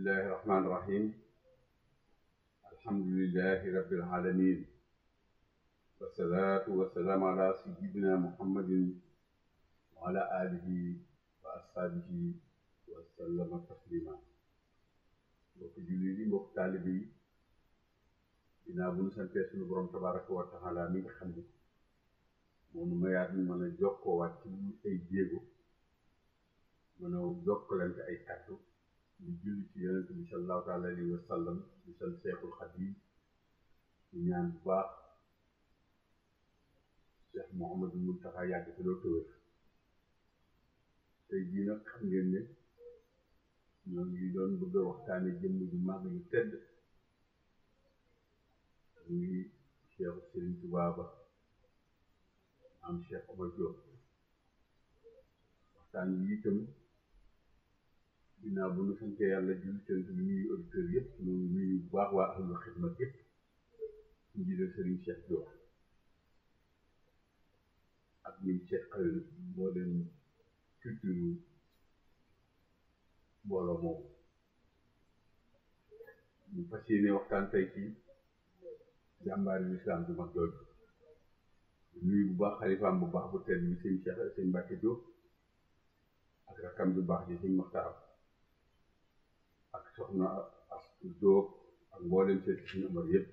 bismillahi rahmaani rahim alhamdulillahi rabbil alamin wasalaatu wasalaamu ala sayyidina muhammadin wa ala alihi wa ashaabihi wa sallama taslima. mbokk jullit yi, mbokk taalibe yi, dinaa bu ñu santee suñu borom tabaraka wa taala mi nga xam ne moo nu mayaat ñu mën a jokkoowaat ci ay jéego, mën a jokkalante ay kàddu di julli ci yonent bi sallallahu taala alayhi wa sallam, di sal Seexul Xadiim, di ñaan bu baax Cheikh Mouhamadou Mountakha yàgg fi loo tëwër. tey jii nag xam ngeen ne ñoo ngi doon bëgg a waxtaane jëmm ju mag yu tedd muy Cheikh Serigne Touba Ba am Cheikh Omar Diop. waxtaan yi itam ginnaaw bu ñu sante yàlla julli sant bi nuyu auditeurs yëpp, ñu nuyu bu baax waa ahlu xidma yëpp ñu jiital Serigne Cheikh Diop ak ñun Cheikh Xalil moo leen culture mbooloo moomu. ñu fas yéene waxtaan tey ci jàmbaari lislaam bu mag jooju, nuyu bu baax xalifaam bu baax bu tedd bi sëñ Cheikh sëñ Mbacke Diop ak rakam bu baax ji sëñ Maxtaar ak soxna Astu Diop ak mboolem seeti suñu Omar yëpp.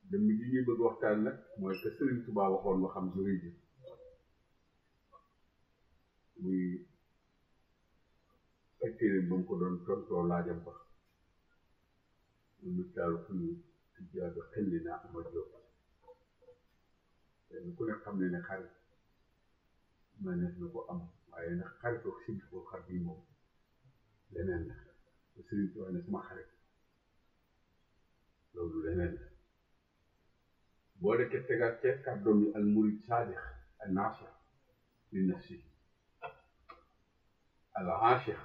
dem ji ñuy bëgg waxtaan nag mooy que Serigne Touba waxoon waxam ju rëy ji muy téere ba mu ko doon tontoo laajam ba mu mittaalu xunu ci jaaga xelli naa Omar Diop. te ku ne xam ne xarit mënees na ko am, waaye nag xaritoo Sëñ Tuubaa xar bi moom leneen la. te Sëriñ Tuubaa ne sama xarit loolu leneen la. boo dekkee tegaat ca kàddoom yi al murid saadix al naasix li nafsi al aashix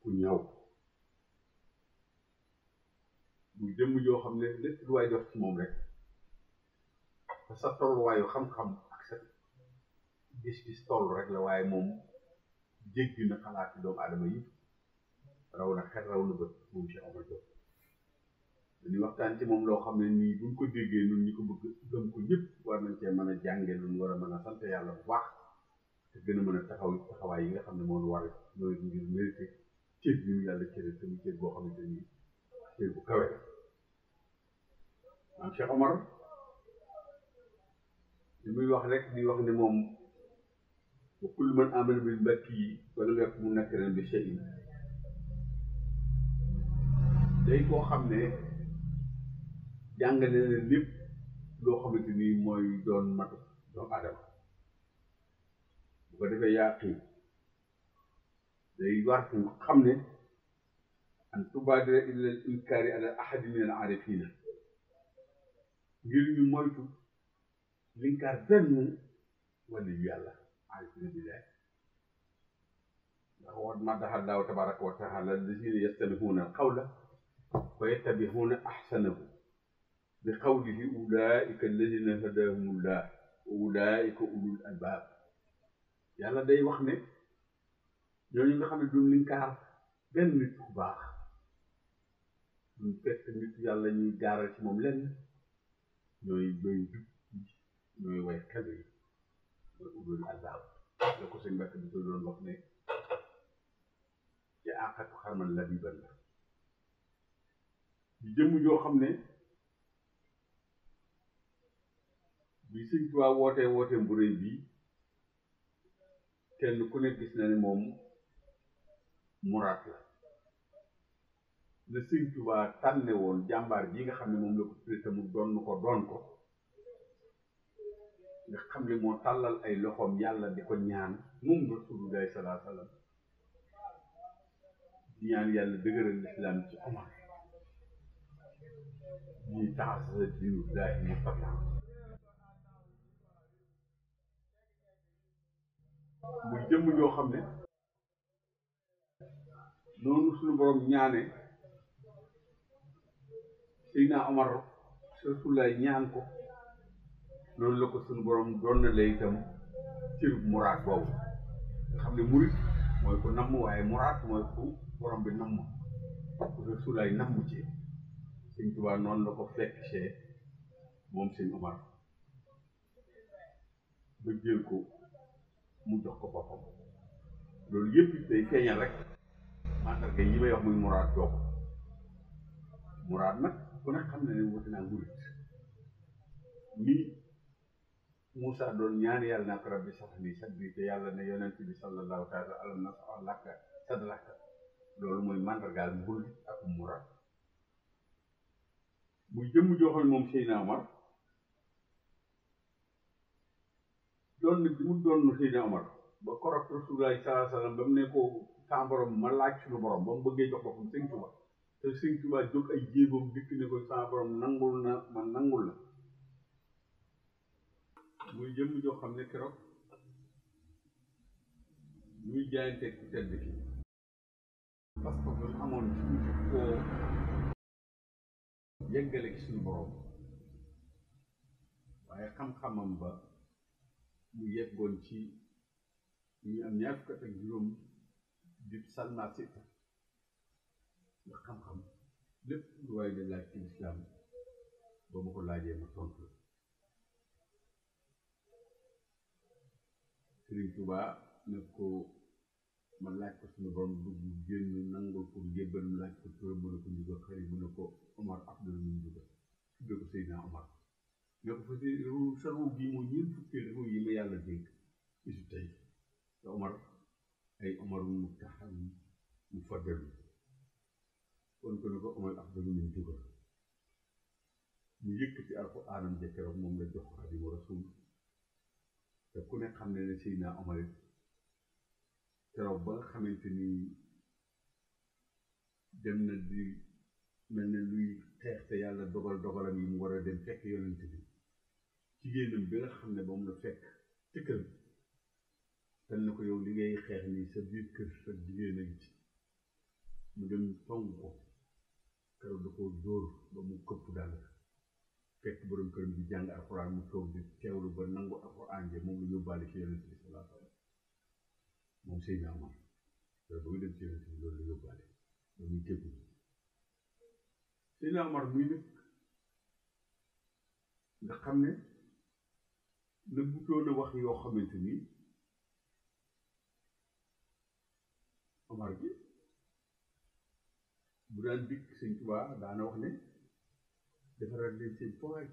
ku ñaw muy jëmm joo xam ne lépp lu waay def ci moom rek te sa tolluwaayu xam-xam ak sa gis-gis toll rek la, waaye moom jéggi na xalaati doomu aadama yi, raw na xel raw na bët moom Cheikh Omar Diop. dañuy waxtaan ci moom loo xam ne nii buñ ko déggee ñun ñi ko bëgg gëm ko ñëpp war nañ cee mën a jànge lu ñu war a mën a sant yàlla bu baax, te gën a mën a taxawaay yi nga xam ne moo war a ñooy ngir mérité cër bi ñu yàlla cëre te mu cër boo xamante ni cër bu kawe. maam Cheikh Omar li muy wax rek di wax ne moom wa kullu man amana bil mbakki yi wala nga mu nekk ren bi chey day koo xam ne jàngale na lépp loo xamante ni mooy doon matu doomu aadama. bu ko defee yaaqi day war xam ne an tubaadira ila al inkaari ala ahadi min al aarifina, ngir ñu moytu linkaar benn wala yu yàlla aarifina billahi. ndax wat madaha Allahu tabaraka wa taala allazina yastami'una al qawla wa yattabi'una ahsanahu bi qawlihi ulaika allazina hadahumullah wa ulaika ulul albab. yàlla day wax ne ñooñu nga xam ne duñ linkaar benn nit ku baax, duñ fekk nit yàlla ñuy gaaral ci moom lenn, ñooy jub ñooy way xel yi, mooy ulul albab. la ko sëñ Mbàkke bi ko doon wax ne ci àqatu xarman la biban la. di jëmm joo xam ne bi Sëñ Tuubaa wootee bu rëy bii kenn ku ne gis na ne moom muraat la. la Sëñ Tuubaa tànne woon jàmbaar ji nga xam ne moom la ko tudde te mu doon ko nga xam ne moo tàllal ay loxoom yàlla di ko ñaan moom Rasulullaahi sallallaahu alayhi wa sallam di ñaan yàlla dëgëral lislaam ci Omar ñuy taxasa diinullaahi Mustafa. muy jëmm joo xam ne noonu suñu borom ñaane Seydina Omar Rasulullaahi ñaan ko, noonu la ko suñu borom doon na lay itam cër muraad boobu nga xam ne murit mooy ku namm waaye muraad mooy ku borom bi namm ku Rasulaay namm ci Sëñ Tuubaa noonu la ko fekk see moom Sëñ Omar ba jël ko mu jox ko boppam loolu yëpp day feeñal rek mandarga yi may wax muy muraad jox muraad nag ku ne xam ne ne wuti naa murit ni Moussa doon ñaan yàlla naa ko rabbi sax ni sax bi te yàlla ne yonent bi sallallahu taala alam na sax lakka sadraka loolu mooy mandargaal mbul ak muraad muy jëmm joo xam ne moom Seydina Omar doon na bi mu doon Seydina Omar ba korok Rasulullah sallallahu alayhi wa sallam ba mu ne ko sa borom ma laaj suñu borom ba mu bëggee jox boppam Sëñ Tuubaa te Sëñ Tuubaa jóg ay jéegoom dikk ne ko sa borom nangul na man nangul la muy jëmm joo xam ne keroog muy jaayante ku tedd ki parce que ba mu amoon suñu koo yeggale ci suñu borom waaye xam-xamam ba mu yeggoon ci ñu am ñaar fukk ak juróom di salma sita nga xam-xam lépp lu waaye di laaj ci lislaam ba ma ko laajee ma tontu Sëriñ Tuubaa ne ko ma laaj ko suñu borom dugg génn nangul ko jébbal mu laaj ko turam mu ne ko njuga xëy mu ne ko Omar Abdul mu njuga tudde ko Seydina Omar ne ko fa sa ruu gi moo ñeen fukkee ruu yi ma yàlla dénk bisu tey te Omar ay Omarul mu taxam mu faddalu kon ko ne ko Omar Abdul mu njuga mu yëkkati alxuraanam ja keroog moom la jox Xaadimu Rasuul te ku ne xam ne ne Seydina Omar it keroog ba nga xamante ni dem na di mel ne luy xeex te yàlla dogalam yi mu war a dem fekk yonent bi jigéenam bi nga xam ne moom la fekk ci kër ten na ko yow li ngay xeex nii sa biir kër sa jigéen a ngi ci mu dem song ko keroog da ko dóor ba mu këpp dal fekk borom këram bi jàng alxuraan mu toog di teewlu ba nangu alxuraan je moom la yóbbaale ci yonent bi sallallahu alayhi wa sallam moom Seydina Omar te ba nga dem ci yonent bi loolu la yóbbaale ba muy jébbu Seydina Omar muy nag nga xam ne nëbbutoon a wax yoo xamante ni Omar bi bu daan dikk Sëñ Tuubaa daana wax ne defaral leen seen powaay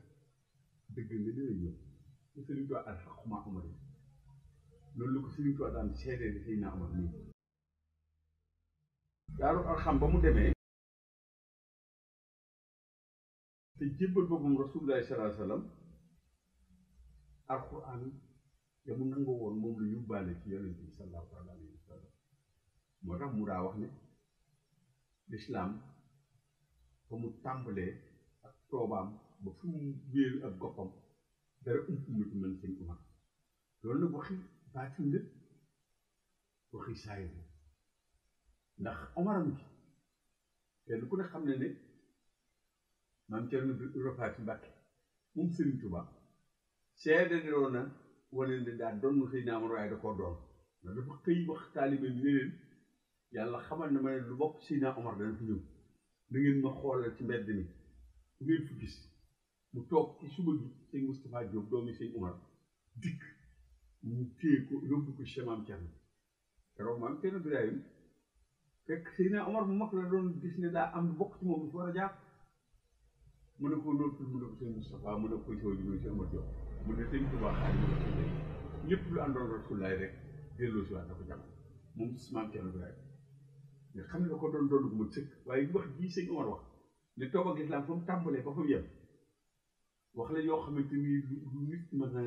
dëgg nga dina ñëw te Sëriñ Tuubaa alxaquma Omar yi loolu la ko Sëriñ Tuubaa daan seedee di Seydina Omar nii daaru alxam ba mu demee te jébbal boppam Rasulullaahi sallallaahu alayhi wa sallam alxuraan ya mu nangoo woon moom la yóbbaale ci yonent bi sallallaahu alayhi wa sallam moo tax mu daa wax ne lislaam fa mu tàmbalee ak toobaam ba fu mu wéeru ak goppam dara ump ci mën Sëñ Omar loolu nag waxi baatin la waxi saayir ndax Omaram gi kenn ku ne xam ne ne maam Cerno Faati Mbàkke moom Sëriñ Tuubaa seede doon na wane ne daa doon Seydina Omar waaye da koo doon ndax dafa xëy wax taalibe bi ne leen yàlla xamal na ma ne lu bokk Seydina Omar dana fi ñëw da ngeen ma xoolal ci mbedd mi bu ngeen fi gis mu toog ci suba gi Sëñ Moustapha Diop doomi Sëñ Omar dikk mu téye ko yóbbu ko chez maam Cerno keroog maam Cerno Birahim fekk Seydina Omar bu mag la doon gis ne daa am lu bokk ci moom lu fi war a jaar mu ne ko noppi mu ne ko Sëñ Moustapha mu ne ko soo ji muy Sëñ Omar Diop mu ne Sëñ Tuubaa Xaadimu Rasuul lépp lu àndoon Rasulullaay rek delloo si waat na ko jàmm moom maam Cerno Birahim nga xam ne da ko doon gu ma sëkk waaye wax jii Sëñ Omar wax ne toog ak lislaam fa mu tàmbalee ba fa mu yem wax la yoo xamante ni lu nit mën a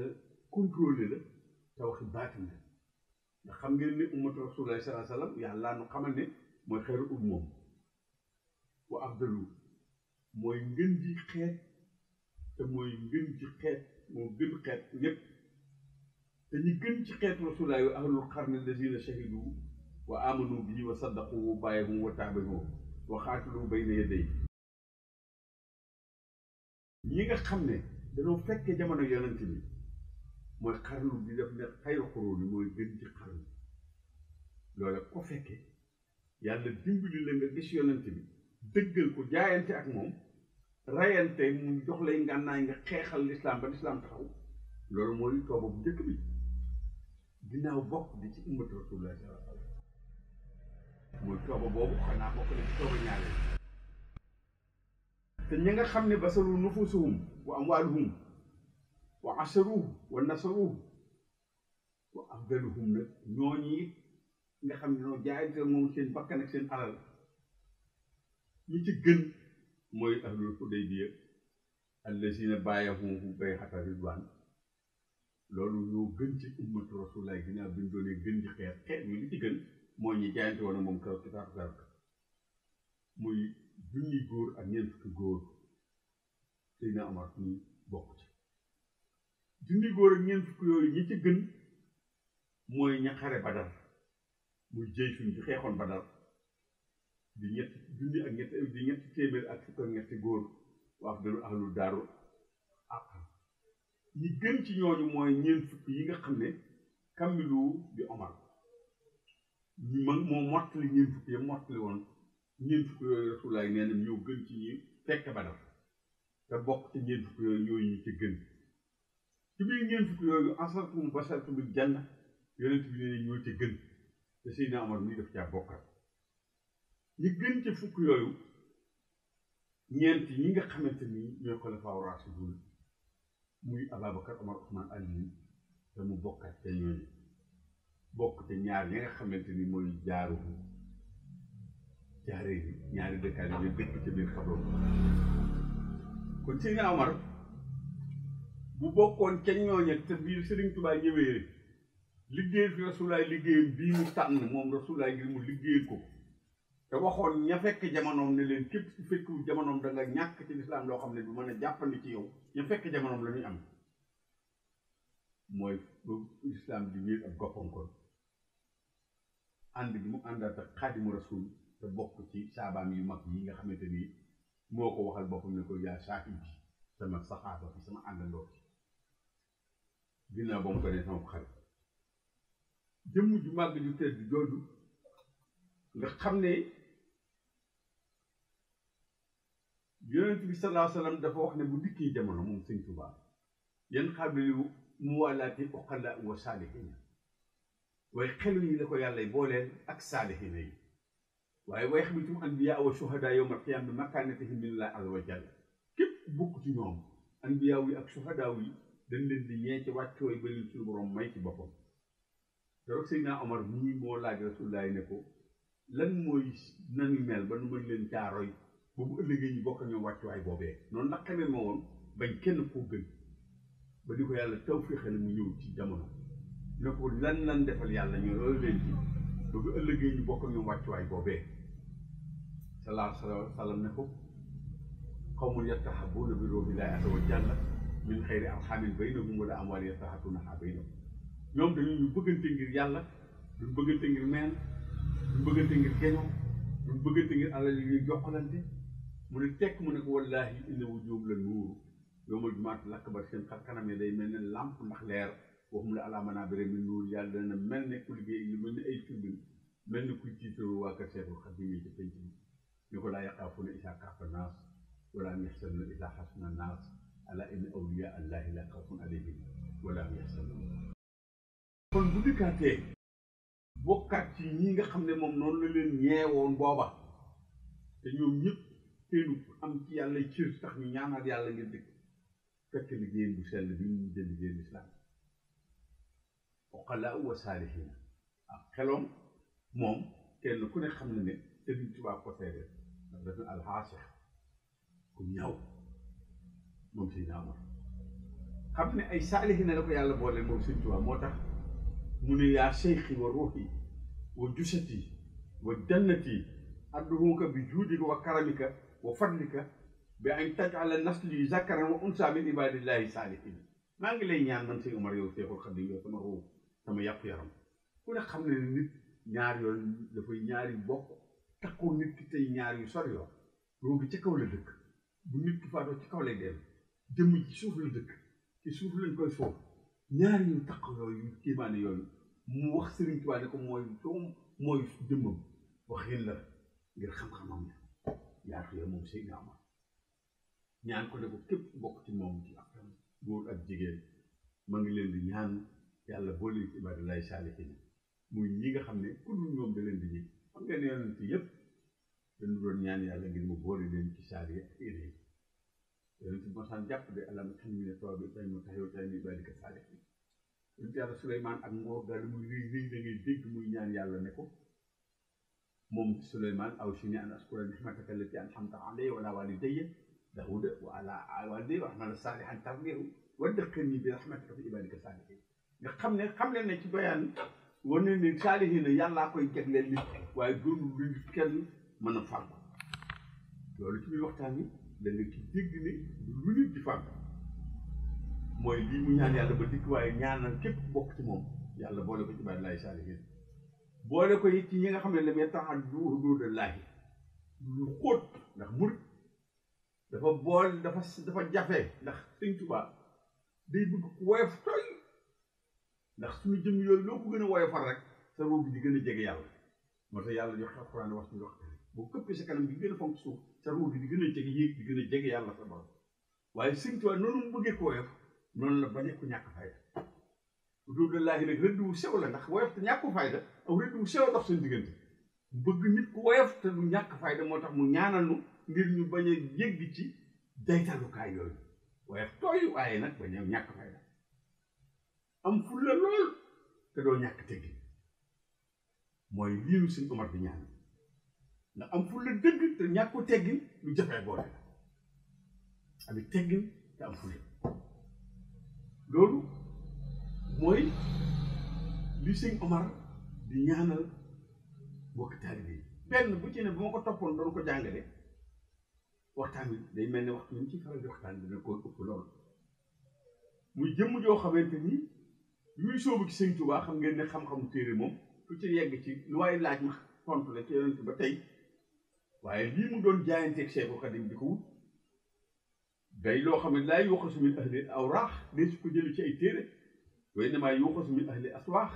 contrôler la te waxi baatin la ndax xam ngeen ne ummatu Rasulullaahi sallallaahu alayhi wa sallam yàlla nu xamal ne mooy xayru ummoom wa afdalu mooy ngën ji xeet te mooy ngën ji xeet moo gën xeet ñépp te ñi gën ci xeet Rasulullaahi wa ahlul qarni allaziina shahidu wa amanu bii wa saddaqu baayahum wa taaba'u wa xaatalu bayna yaday ñi nga xam ne dañoo fekkee jamono yonent bi mooy xarnu bi def ne xayru xuruuni mooy gën ci xarnu loola ko fekke yàlla dimbali la nga gis yonent bi dëggal ko jaayante ak moom rayante mu jox lay ngànnaay nga xeexal lislaam ba lislaam taxaw loolu mooy tooba bu njëkk bi ginnaaw bokk di ci ummatu rasulullah sallallahu alayhi wa sallam mooy tooba boobu xanaa bokk na ci tooba ñaareel te ñi nga xam ne basalu nufusuhum wa amwaaluhum wa asaruhu wa nasaruhu wa afdaluhum nag ñooñi nga xam ne ñoo jaayante moom seen bakkan ak seen alal ñi ci gën mooy ahlul Hudaybiya allazina baayahu bay'ata ridwaan loolu ñoo gën ci ummatu rasulullah ginnaaw bi ñu doonee gën ci xeet yi li ci gën mooy ñi jaayante woon moom kaw ci taatu garab muy junni góor ak ñeent fukki góor Seydina Omar ñu bokk ci junni góor ak ñeent fukki yooyu ñi ci gën mooy ña xare Badar muy jëy suñ ci xeexoon Badar di ñetti junni ak ñetti téeméer ak fukk ak ñetti góor wax dalu ahlul daaru ak ñi gën ci ñooñu mooy ñeent fukk yi nga xam ne kamilu di Omar moo mottali ñeent fukk yi mottali woon ñeent fukk yooyu Rasulaay nee na ñoo gën ci ñi fekk Badar te bokk ci ñeent fukk yooyu ñooyu ñi ci gën ci biir ñeent fukk yooyu asaratum basharatu bil janna yonent bi nee ñoo ci gën te Seydina Omar muy def caa bokkal ñi gën ci fukk yooyu ñeent ñi nga xamante ni ñooy xulafaa raasiduun muy Ababacar Omar Ousmane Ali te mu bokkat te ñooñu bokk te ñaar ñi nga xamante ni mooy jaaree bi ñaari dëkkaat yi ñooy dëkk ci biir xabroom kon Seydina Omar bu bokkoon ca ñooñu te biir Serigne Touba ñëwee liggéeyal fi Rasulaay liggéeyam bii mu tànn moom Rasulaay ngir mu liggéeyal ko te waxoon ña fekk jamonoom ne leen képp ku fekku jamonoom da nga ñàkk ci lislaam loo xam ne du mën a jàppandi ci yow ña fekk jamonoom la ñuy am mooy ba lislaam di wéer ak goppam kon ànd bi mu àndaat ak Xaadimu Rasuul te bokk ci saabaam yu mag yi nga xamante ni moo ko waxal boppam ne ko yaa saahib bi sama saxaaba bi sama àndandoo ginnaaw ba mu ko ne sama xarit jëmm ju màgg ju tedd jooju nga xam ne yonent bi sallallahu alayhi wa sallam dafa wax ne bu dikkee jamono moom Sëñ Tuubaa yan xabilu mu wàllaati uqala wa saalihiina waaye xelu yi la ko yàlla booleel ak saalihiina yi waaye way xabitum anbiyaa wa shuhadaa yawmal qiyaama bi makaanatihim minallaahi azza wa jalla képp bokk ci ñoom anbiyaa yi ak shuhadaa yi dañ leen di ñee ci wàccooy ba leen suñu borom may ci boppam keroog Seydina Omar mii moo laaj Rasulullaah ne ko lan mooy nañu mel ba nu mën leen caaroy ba bu ëllëgee ñu bokk ñoom wàccuwaay boobee noonu ndax xamee ma woon bañ kenn koo gën ba di ko yàlla tawfeexal mu ñëw ci jamono ne ko lan defal yàlla ñu loolu leen ci ba bu ëllëgee ñu bokk ñoom wàccuwaay boobee sallallahu alayhi wa sallam ne ko qawmun yastahabbuuna bi ruuhillaahi azza wa jalla min xayri arhamin baynahum wala amwaalin yastahabbuunahaa baynahum ñoom dañu ñu bëggante ngir yàlla duñ bëggante ngir meen duñ bëggante ngir geñoo duñ bëggante ngir alal yi ñuy jokkalante mu ne tekk mu ne ko wallaahi inna wujuuhahum la nuuru yawmal jumu'atil akbar seen xar kanam yi day mel ne làmp ndax leer waxum la alaa manaabira min nuur yàlla dana mel ne ku liggéey lu mel ne ay turbine mel ne kuy tiitaroo waa kër Seexul Xadiim yi ci penc bi ñu ko laa yaxaafuuna izaa xaafa naas wala hum yaxzanuuna izaa xasuna naas alaa inna awliyaa allaahi laa xawfun alayhim wala hum yaxzanuun kon bu dikkaatee bokkaat ci ñi nga xam ne moom noonu la leen ñeewoon booba te ñoom ñëpp teelu am ci yàlla cër tax ñu ñaanaat yàlla ngir dëkk fekk liggéeyam bu sell bi ñu jël liggéeyam lislaam uqalaa wa saalihiina ak xeloom moom kenn ku ne xam na ne Sëriñ Tuubaa ko seede ndax def na alxaasix ku ñaaw moom Seydina Omar xam ne ay saalihiina la ko yàlla boole moom Sëriñ Tuubaa moo tax mu ne yaa seyxi wa ruuxi wa jusati wa jannati adduhuka bi juudika wa karamika wa fadlika bi an tajala nasli zakaran wa unsa min ibadillahi saalihin maa ngi lay ñaan man Sëñ Omar yow Seexul Xadiim yow sama ruux sama yàpp yaram ku ne xam ne nit ñaar yoon dafay ñaari bokk takkoo nit ki tey ñaar yu sori yoo roogi ci kaw la dëkk bu nit ki faatoo ci kaw lay dem jëmm ci suuf la dëkk ci suuf lañ koy foofu ñaari ñu takk yooyu kiimaane yooyu mu wax Sëriñ Tuubaa ne ko mooy jëmmam waxin la ngir xam-xamam ya yaatu ya moom Seydina Omar ñaan ko ne ko képp bokk ci moom ci ak góor ak jigéen ma ngi leen di ñaan yàlla boole ci ibadillahi saalihiin muy ñi nga xam ne ku dul ñoom da leen di ñi xam ngeen yonent yëpp dañu doon ñaan yàlla ngir mu boole leen ci saali ak yeneen yonent bi mosaan jàpp de alama xam ne tool bi tay mu taxaw tay mu ibadika saalihiin yonent yàlla Suleymaan ak ngoor daal muy rëy rëy da ngay dégg muy ñaan yàlla ne ko moom Suleymaan awsini an askura nihmataka allati an'amta alayya wa ala walidayya Daawuda wa ala walidayya wa a'mala saalihan tardiihi wadkhilni bi rahmatika fi ibadika saalihiin nga xam leen ne ci bayaan wane ne saalihiin yàllaa koy jagleel nit waaye doonu lu nit kenn mën a fàggu loolu ci biir waxtaan yi da nga ci dégg ne lu nit di fàggu mooy lii mu ñaan yàlla ba dikk waaye ñaanal képp bokk ci moom yàlla boole ko ci ibadillahi saalihiin boole ko it ci ñi nga xam ne lam yata'addu huduudallaahi lu xóot ndax murit dafa jafe ndax Sëñ Tuubaa day bëgg ku woyof toy ndax suñu jëm yooyu loo ko gën a woyofal rek sa ruux bi di gën a jege yàlla moo tax yàlla joxe Alxuraan wax ñu wax boo këppee sa kanam bi gën a fonk suuf sa ruux bi di gën a jege yéeg di gën a jege yàlla sa borom waaye Sëñ Tuubaa noonu mu bëggee ko woyof noonu la bañee ko ñàkk fayda huduudallaahi nag rëdd wu sew la ndax woyof te ñàkk fayda aw rëdd wu sew dox seen diggante bëgg nit ku woyof te du ñàkk fayda moo tax mu ñaanal nu ngir ñu bañ a yégg ci daytalukaay yooyu woyof tooy waaye nag bañ a ñàkk fayda am fulla lool te doo ñàkk teggin mooy lii nu Sëñ Omar di ñaan ndax am fulla dëgg te ñàkk ko teggin lu jafee boole la amit teggin te am fulla loolu mooy li Sëñ Omar di ñaanal bokk taalibe yi benn bu ci ne bu ma ko toppoon doon ko jàngale waxtaan bi day mel ne waxtu ñu ci faral di waxtaan dina ko ëpp lool muy jëmm joo xamante ni luy sóobu ci Sëñ Tuubaa xam ngeen ne xam-xamu téere moom ku ci yegg ci lu waaye laaj ma tontu la ci yonent ba tey waaye lii mu doon jaayanteeg Seexul Xadiim di ko wut day loo xam ne laay yuuxasu min ahli awraax dee su ko jële ci ay téere wa innamaa yuuxasu min ahli aswaax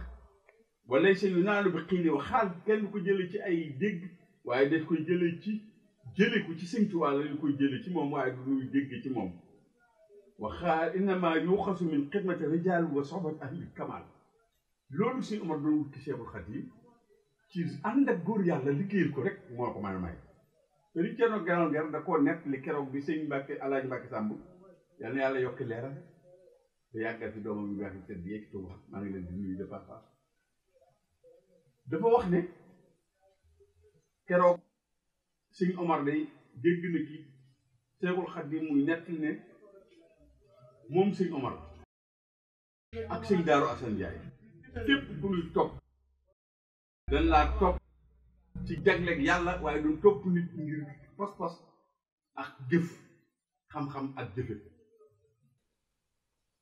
wa laysa yunaalu bi qiili wa xaal kenn ko jële ci ay dégg waaye daf koy jële ko ci Sëñ Tuubaa la ñu koy jële ci moom waaye du ñuy dégg ci moom wa xaal innamaa yuuxasu min xidmati rijaal wa sohbati ahli kamaal loolu Sëñ Omar doon wut ci Seexul Xadiim ci ànd ak góor yàlla liggéeyal ko rek moo ko mën a may te li Cerno Gaawaan Ger da koo nekk li keroog bi Sëñ Mbàkke Alaaji Mbàkke Sàmb yal na yàlla yokki leeral te yàggal ci doomam yu baax yi tëdd yeeg Tuuba maa ngi leen di nuyu de passage dafa wax ne keroog Sëñ Omar day dégg na ci Seexul Xadiim muy nekk ne moom Sëñ Omar ak Sëñ Daaru Asan Njaay képp ku ñuy topp dañ laa topp ci jagleeg yàlla waaye duñ topp nit ngir pas-pas ak jëf xam-xam ak jëfe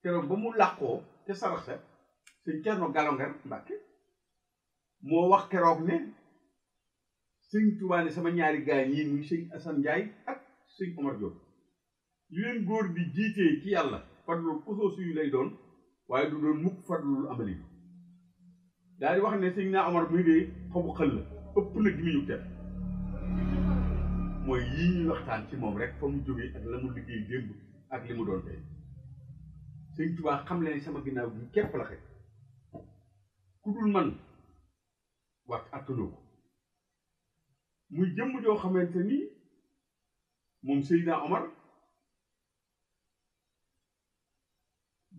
keroog ba mu làqoo te sarax sa Sëñ Cerno Gaawaan Ger Mbàkke moo wax keroog ne Sëñ Tuubaa ne sama ñaari gaay yi muy Sëñ Asan Njaay ak Sëñ Omar Jóob li leen góor di jiitee ci yàlla fadlul xusuusi yu lay doon waaye du doon mukk fadlul amali daal di wax ne Sëñ naa Omar muy dee xobu xël la ëpp na gi mu ñu teg mooy yii ñuy waxtaan ci moom rek fa mu jógee ak la mu liggéey démb ak li mu doon tey Sëñ Tuubaa xam leen sama ginnaaw gi képp la xëy ku dul man wax attanoo ko muy jëmm joo xamante ni moom Seydina Omar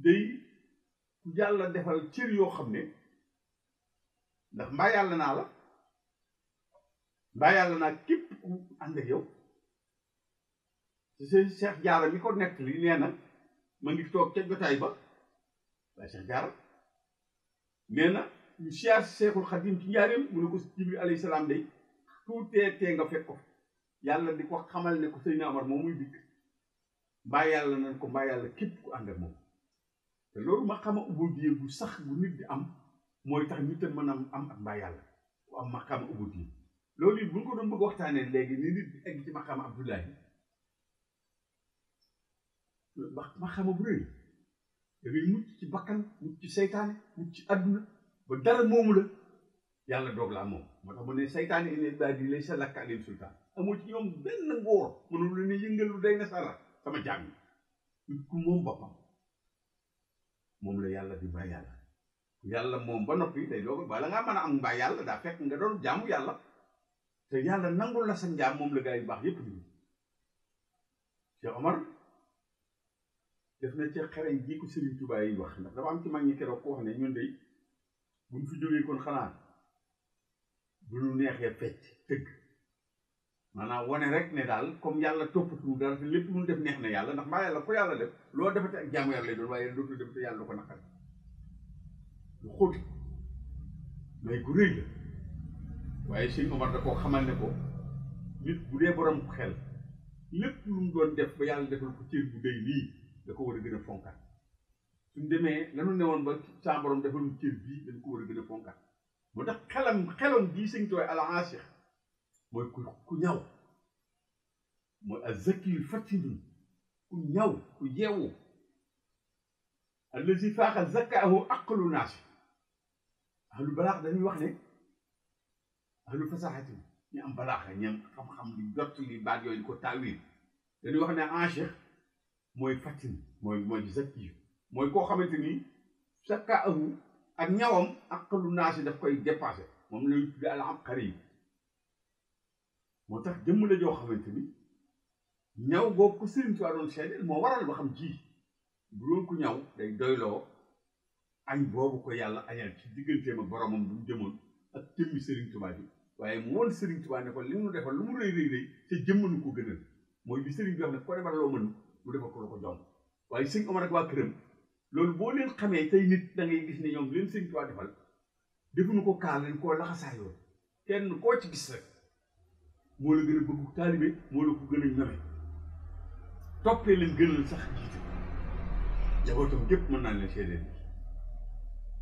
day ku yàlla defal cër yoo xam ne ndax mbaa yàlla naa képp ku ànd ak yow seen Cheikh Jaara mi ko nekk li nee na ma ngi toog ca jotaay ba waaye Cheikh Jaara nee na ñu siyaar Seexul Xadiim ci njaareem mu ne ko Jibril alayhi salaam day tuutee nga fekk ko yàlla di ko xamal ne ko Seydina Omar moom muy dikk mbaa yàlla nañ ko mbaa yàlla képp ku ànd ak moom te loolu ma xama ubudiyya bu sax bu nit di am mooy tax nit a mën a am ak mbaa yàlla ku am ma xama ubudiyya loolu it bu ñu ko doon bëgg waxtaanee léegi ni nit di egg ci ma xama Abdullahi ma xama bu rëy da ngay mucc ci bakkan mucc ci seytaane mucc ci àdduna ba dara moomu la yàlla doog laa moom moo tax mu ne saytaane inna ibaadi laysa laka alayhim sultaan amoo ci ñoom benn ngóor mënul leen a yëngal lu day na sara sama jaam yi ku moom boppam moom la yàlla di bàyyi yàlla moom ba noppi day doog bala ngaa mën a am mbaa yàlla daa fekk nga doon jaamu yàlla te yàlla nangul la sa njaam moom la gaa yu baax yépp ni Cheikh Omar def na ci xereñ ji ko Serigne Touba yi wax ndax dafa am ci mag ñi keroog ko wax ne ñun day buñ fi jógee kon xanaa bu ñu neexee fecc tëgg maanaam wane rek ne daal comme yàlla toppatu dara te lépp lu def neex na yàlla ndax mbaa yàlla ko yàlla def loo defate ak jaamu yàlla lay doon waaye dootul def te yàlla du ko naqari lu xóoti may gu rëy la waaye Sëñ Omar da koo xamal ne ko nit bu dee borom xel lépp lu mu doon def ba yàlla defal ko cër bu day nii da ko war a gën a fonkaat suñ demee lanu ne woon ba sa borom defal mu cër bii dañ ko war a gën a fonkaat moo tax xelam bii sëñ tooy al-aasix mooy ku ñaw mooy az-zakiyul fatinun ku ñaw ku yeewu allazi faaxa zakkaahu aqlu naasi ahlu balaax dañuy wax ne ahlu fasaxatin ñu am balaaxa ñam xam-xam li jot li baat yooyu di ko taawil dañuy wax ne aasix mooy fatin mooy zakkiyu mooy koo xamante ni zakkaahu ak ñawam aqlu naasi daf koy dépassé moom lañuy tudde al abqari moo tax jëmm la joo xamante ni ñaw boobu ko Sëriñ Tuubaa doon seedeel moo waral ba xam ji bu doon ko ñaw day doyloo añ boobu ko yàlla añal ci digganteem ak boromam bu mu jëmoon ak jëmmi Sëriñ Tuubaa bi waaye mu woon Sëriñ Tuubaa ne ko li mu defal lu mu rëy rëy rëy te jëmmanu ko gënal mooy bi Sëriñ bi wax ne ko defal loo mën mu defal ko la ko jom waaye Sëñ Omar ak waa këram loolu boo leen xamee tey nit da ngay gis ne ñoom leen Sëriñ Tuubaa defal defuñu ko kaal leen koo laxasaayoo kenn koo ci gis rek moo la gën a bëgg taalibe moo la ko gën a ñame toppee leen gënal sax jiite jabootam gépp mën naa leen seedeel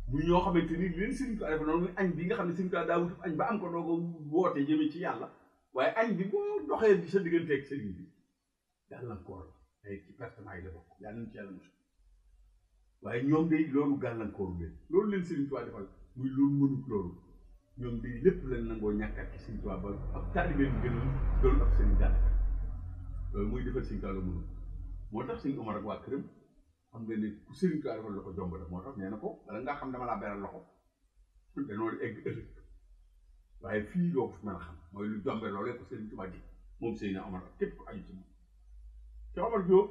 muy ñoo xamante ni leen Sëriñ Tuubaa dafa noonu añ bi nga xam ne Sëriñ Tuubaa daa wutub añ ba am ko doo ko woote jëme ci yàlla waaye añ bi boo doxee bi sa digganteeg sëriñ bi gàllankoor la ay ci pertement yi la bokk yàlla nañ ci yàlla mos waaye ñoom day loolu gàllankooru leen loolu leen Sëriñ Tuubaa defal muy loolu mënut loolu ñoom day lépp lañ nangoo ñàkkaat ci Sëriñ Tuubaa ba ak taalibe bi gën a doon ak seen gàll loolu muy defal Sëriñ Tuubaa la mënul moo tax Sëriñ Omar ak waa këram xam nga ne ku Sëriñ Tuubaa defal la ko jomb def moo tax nee na ko bala ngaa xam dama laa beral loxo danoo egg ëllëg waaye fii doo ko fi mën a xam mooy lu jombe loolee ko Sëriñ Tuubaa di moom Seydina Omar ak képp ko aju ci moom te Omar Diop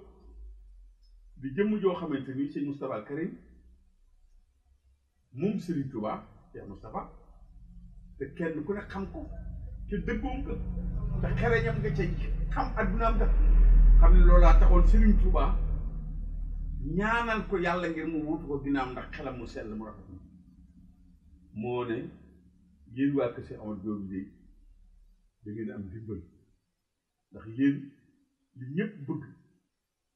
di jëmm joo xamante ni Sëriñ Moustapha al Karim moom Sëriñ Tuubaa Cheikh Moustapha te kenn ku ne xam ko te dëggoom nga te xereñam nga ca xam addunaam nga xam ne loolaa taxoon Sëriñ Tuubaa ñaanal ko yàlla ngir mu wutu ko dinaam ndax xelam mu sell mu rafet moo ne yéen waa kër Cheikh Omar Diop Ndiaye da ngeen am dimbal ndax yéen li ñëpp bëgg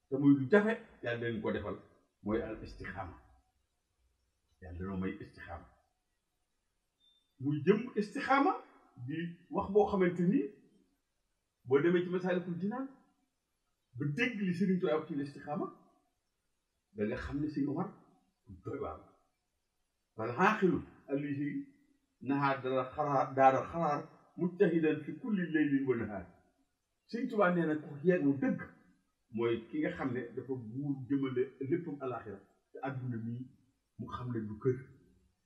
te muy lu jafe yàlla leen ko defal mooy al istixaama yàlla danoo may istixaama muy jëm istixaama di wax boo xamante ni boo demee ci Masaalikul Jinaan ba dégg li Sëriñ Tuubaa wax ci istixaama da nga xam ne Sëriñ Omar doy waar wal aaxilu allazi nahaa daara xaraar mujtahidan fi kulli laylin wa nahaar Sëriñ Tuubaa nee na ko yeegu dëgg mooy ki nga xam ne dafa buur jëmale léppam alaaxira te àdduna mii mu xam ne du kër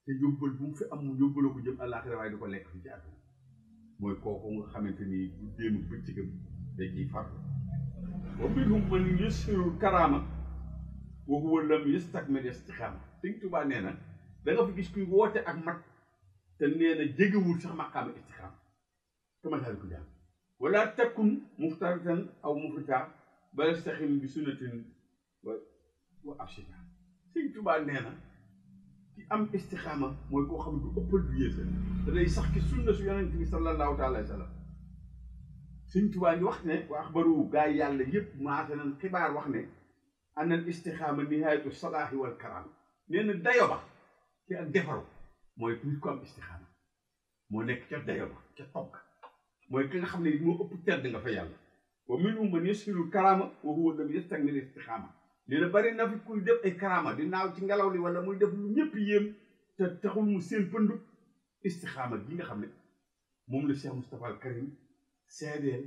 te yóbbal bu mu fi am mu yóbbaloo ko jëm alaaxira waaye du ko lekk fi ci àdduna mooy kooku nga xamante ni bu déem ak bëccëgam da ciy farlu wa minhum man yusiru karaama wa huwa lam yastakmil istixaama Sëriñ Tuubaa nee na da nga fi gis kuy woote ak mat te nee na jegewul sax maqaama istixaama kama daal ko jàng wala takun muftaritan aw mufrita bal istaxim bi sunnatin wa abshita Sëriñ Tuubaa nee na ki am istixaama mooy koo xam ne du ëppal du yéesal te day sax ki sunna su yonent bi sallallahu taala alayhi wa sallam Sëriñ Tuubaa ngi wax ne wa axbaru gaa yi yàlla yëpp maase nañ xibaar wax ne anal istixaama nihaayatu salaahi wal karaam nee na dayo ba ci ak defaru mooy nit ko am istixaama moo nekk ca dayo ba ca togg mooy ki nga xam ne moo ëpp tedd nga fa yàlla wa minhum man yasilu karaama wa huwa lam yastakmil istixaama nee na bari na fi kuy def ay karaama di naaw ci ngelaw li wala muy def lu ñëpp yéem te taxul mu seen pëndu istixaama gi nga xam ne moom la Cheikh Moustapha al Karim seedeel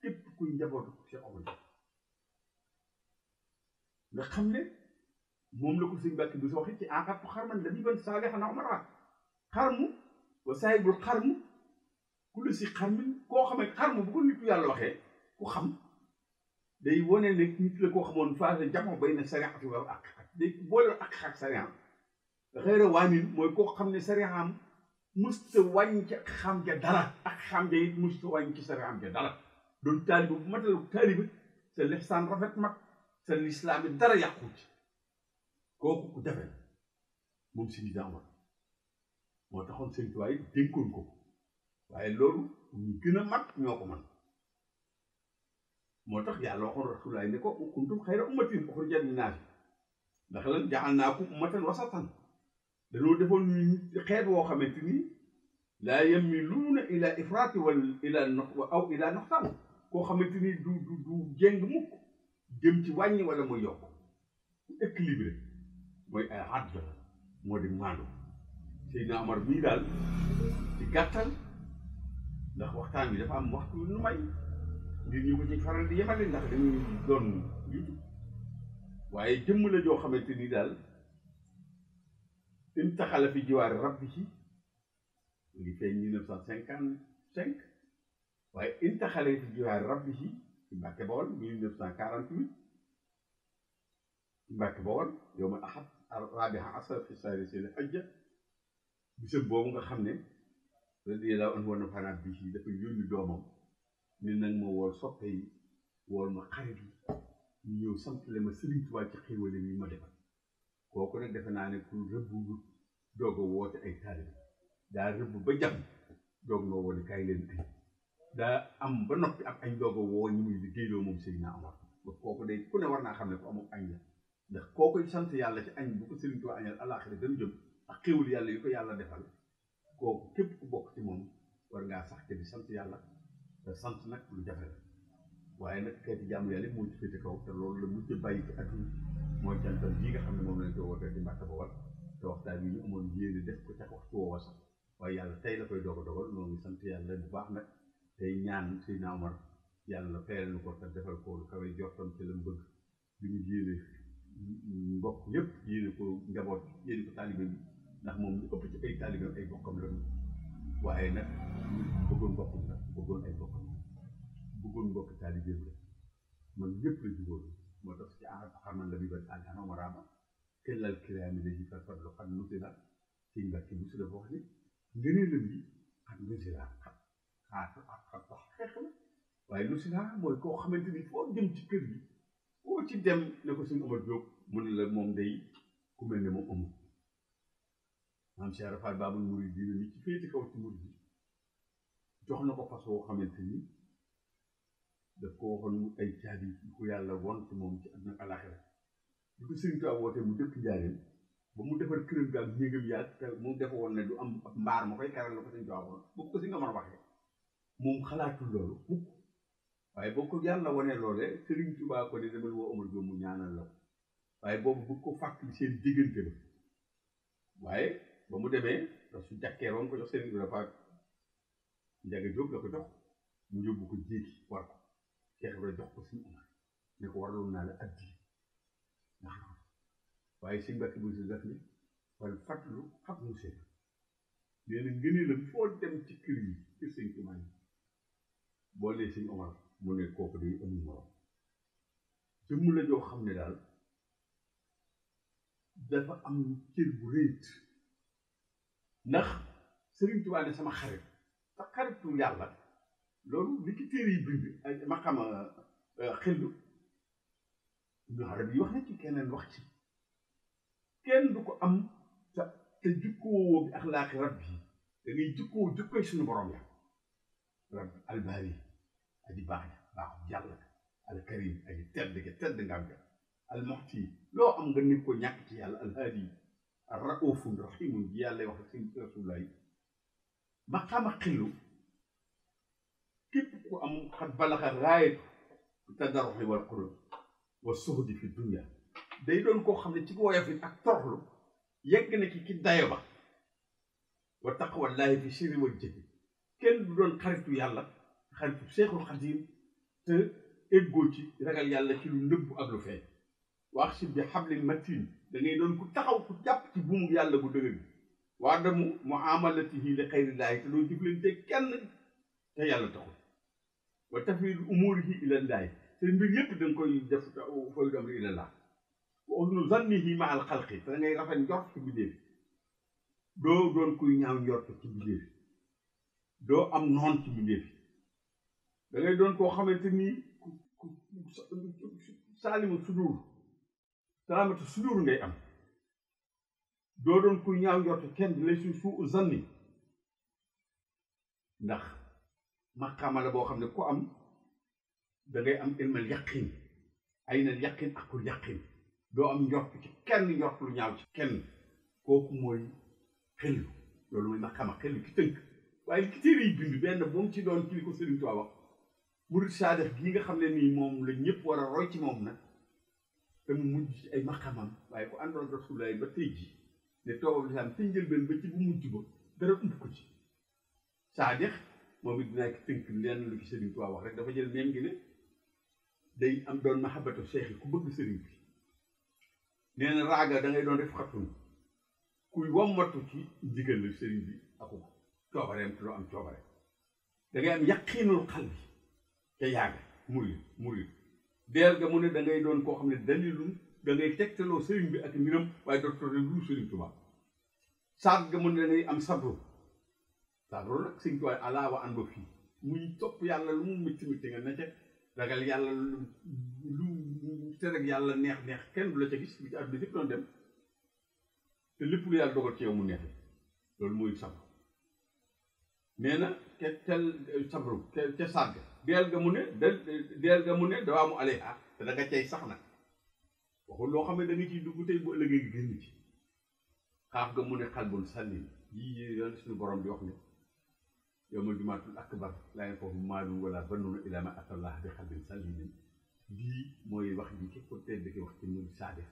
képp kuy njabootu Cheikh Omar nga xam ne moom la ko sëñ Mbàkke bi soo waxee ci aqattu xarman la bi ban saalixan umara xarmu wa saahibul xarmu ku la si xarmin koo xamee xarmu bu ko nitu yàlla waxee ku xam day wane ne nit la koo xamoon phase jamono bay na sariati wala ak day boole ak sariya xëy na waanin mooy koo xam ne sariyaam musta wàññi ci ak xam ja dara ak xam ja it musta wàññi ci sariyaam ja dara doon taaliba bu matal taaliba sa lixsaan rafet mag sa lislaam yi dara yàqu ci kooku ku jafe moom si Sidina Omar moo taxoon Sëñ Tuubaa yi dénkoon ko waaye loolu ñu gën a mag ñoo ko man moo tax yàlla waxoon rasulaay ne ko kuntum xayra ummatin uxrijat linnaasi ndax lan ja'alnaakum ummatan wasatan dañoo defoon ñu xeet woo xamante ni laa yamiluuna ila ifraati wala ila noxtaan koo xamante ni du jéng mukk jëm ci wàññi wala muy yokk équilibré mooy ay adl moo di maandu Seydina Omar bii daal ci gàttal ndax waxtaan bi dafa am waxtu nu may ngir ñu ko ci faral di yemale ndax dañuy doon jiitu waaye jëmm la joo xamante ni daal intaxala fi jiwaari rabbihi mu ngi feeñ 1955 waaye intaxala fi jiwaari rabbihi ci Mbàkke Bawol 1948 ci Mbàkke Bawol yow ma ahad rabiha asar fi sari seen hajja bisam boobu nga xam ne radiyallahu anhu wa nafa'ana bihi dafa yónni doomam ni nag ma wool soppe yi wool ma xarit yi ñu ñëw sant le ma Sëriñ Tuubaa ci xéwale yi ma defal kooku nag defe naa ne pour rëbb doog a woote ay taalibe daa rëbb ba jam doog noo woo ne kaay leen añ daa am ba noppi ak añ doog a woo ñu muy liggéeyloo moom Seydina Omar ba kooku day ku ne war naa xam ne ko amul añ la ndax kookoy sant yàlla ci añ bu ko Sëriñ Tuubaa añal alaaxira gën jëm ak xéwal yàlla yu ko yàlla defal kooku képp ku bokk ci moom war ngaa sax te di sant yàlla te sant nag lu jafe la waaye nag xeeti jàmm yàlla moo ci féete kaw te loolu la mujj bàyyi ci adduna mooy jantal bii nga xam ne moom lañ koy wootee ci Mbàkke Bawol te waxtaan bi ñu amoon yéene def ko ca waxtu woowa sax waaye yàlla tey la koy doog a dogal noo ngi sant yàlla bu baax nag tey ñaan Seydina Omar yàlla fayal nu ko te defal ko lu kawe jortam te la mu bëgg bi ñu yéene mbokk yëpp yéene ko njaboot yéene ko taalibe bi ndax moom lu ëpp ci ay taalibe ay bokkam la waaye nag bëggoon bokkam la bëggoon ay bokkam bëggoon mbokk taalibeem la man ñëpp la jubóon moo tax ci xaman la bi ba àddana waraaba kellal kiraami la ji fa fadlu xat nusila ci Mbàkke bu su dafa wax ni ngëneelam yi xat nusila xat wax xeex la waaye nusila mooy koo xamante ni foo jëm ci kër gi foo ci dem ne ko suñu Omar Diop mu ne la moom day ku mel ne moom amul maam Cheikh Rafal Baabul Muridiina ni ci féete kaw ci murid bi jox na ko fas woo xamante ni daf ko waxoon ay caabi yu ko yàlla won ci moom ci àdduna ak àllaaxira bi ko Sëriñ Tuubaa wootee mu dëkk Njaaréem ba mu defar këram ga ak néegam yaag te mu defe woon ne du am ab mbaar ma koy karal la ko Sëriñ Tuubaa woon bu ko si nga mën a waxee moom xalaatul loolu mukk waaye boo ko yàlla wanee loolee Sëriñ Tuubaa ko ne demal woo Omar Diop mu ñaanal la waaye boobu bu ko fàttali seen diggante ba waaye ba mu demee da su jàkkee roon ko jox Sëriñ bi dafa Njaga Jóob la ko jox mu yóbbu ko jéegi war ko Cheikh Ibrahima jox ko Sëriñ Omar ne ko waraloon naa la addi ndax waaye Sëriñ Mbàkke bu si def ni wala fàttalu xam mu seen nee na ngëneelam foo dem ci kër yi kër Sëriñ Tuubaa yi boo lee Sëriñ Omar mu ne kooku day amul morom jëmm la joo xam ne daal dafa am cër bu réet ndax Sëriñ Tuubaa ne sama xarit sa xaritu yàlla loolu li ci téere yi bind ay ma xam xellu ñu arab yi wax na ci keneen wax ci kenn du ko am te jukkoo bi axlaaqi rabbi yi da ngay jukkoo jukkoy suñu borom ya rab albaari aji baax ja baaxu yàlla alkarim aji tedd nga am ja almuxti loo am nga nit ko ñàkk ci yàlla alhaadi raufun rahimun ji yàlla wax ak seen rasulullah yi ma xama xillu képp ku am xat balaxa raayatu tadaruxi wal qurub wa suhdi fi dunya day doon koo xam ne ci woyof it ak toroxlu yegg na ci dayo ba wa taqwallahi fi sirri wal jahri kenn du doon xaritu yàlla xaritu Seexul Xadiim te eggoo ci ragal yàlla ci lu nëbb ak lu feeñ wax si bi xablin matin da ngay doon ku taxaw ku jàpp ci buumu yàlla bu dëgër bi waa damu muamalatihi li xayrillaahi te doo jëflante kenn te yàlla taxul wa tafwid umurihi ilallaahi te mbir yëpp da nga koy def fooy du amri ilallah wa usnu zannihi ma al xalqi te da ngay rafet njort ci bindéef doo doon kuy ñaaw njort ci bindéef doo am noon ci bindéef da ngay doon koo xamante ni ku saalimu sudur salaamatu sudur ngay am doo doon kuy ñaaw njort kenn di lay suu zanni ndax maqaama la boo xam ne ku am da ngay am ilmal yaqin ay na yaqin ak kul yaqin doo am njort ci kenn njort lu ñaaw ci kenn kooku mooy xel loolu mooy maqaama xel ki tënk waaye ki téere yi bind benn moom ci doon ci li ko Sëriñ Tuubaa wax murid saadix gii nga xam ne nii moom la ñëpp war a roy ci moom nag te mu mujj ci ay maqaamam waaye ku àndoon Rasulullaah ba tey ji ne toobab lislaam te njëlbeen ba ci bu mujj ba dara ump ko ci saadix moom it dinaa ki tënk lenn lu ci Sëriñ Tuubaa wax rek dafa jël même gi ne day am doon mahabbatu seex yi ku bëgg sëriñ bi nee na raaga da ngay doon def xatun kuy wommatu ci ndigal la sëriñ bi aku coobareem te doo am coobare da ngay am yaqiinul xal bi te yàgg murid deel ga mu ne da ngay doon koo xam ne dalilum da ngay tegtaloo sëriñ bi ak mbiram waaye docteur lu Sëriñ Tuubaa saat ga mu ne da ngay am sabru nag Sëriñ Tuubaa alaa wa an ba fii muy topp yàlla lu mu métti métti nga ne ca ragal yàlla lu te rek yàlla neex kenn du la ca gis bi ci àdduna yëpp doon dem te lépp lu yàlla dogal ci yow mu neexe loolu mooy sabru nee na tel sabru ca sàgg deel ga mu ne dawaa mu aleha te da nga cay sax nag waxul loo xam ne da nga ciy dugg tey bu ëllëgee gi génn ci xaaf ga mu ne xalbun sàllim yii yoon suñu borom di wax ne yawmal jumaatul akbar laa yanfa'u maalun wala banuuna illaa man ataa Allaaha bi qalbin saliim lii mooy wax ji ci ko tedd ki wax ci murid saadix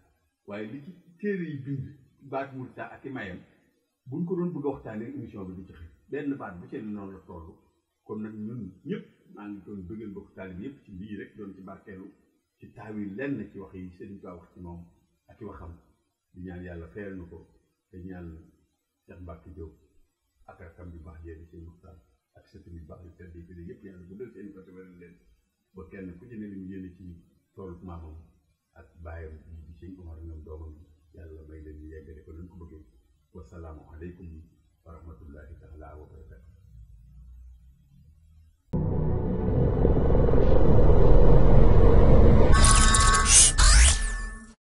waaye li ci téere yi bind baat murid ak i mayam buñ ko doon bëgg a waxtaanee émission bi du ci xëy benn baat bu ci noonu la toll kon nag ñun ñëpp maa ngi doon bëggal mbokk taalib yëpp ci lii rek doon ci barkeelu ci taawi lenn ci wax yi Sëriñ Tuubaa wax ci moom ak i waxam di ñaan yàlla fayal na ko te ñaan Cheikh Mbacke Diop ak rakam bi baax yéen seen waxtaan ak sëriñ bi baax yu tedd yi yëpp yàlla bu dal seen côté wala leen ba kenn ku ci ne li mu yéene ci toolu maamam ak bàyyam di sëñ Omar ñoom doomam yàlla may leen ñu yeggale ko nañ ko bëggee wasalaamu aleykum wa rahmatullahi taala wa barakatu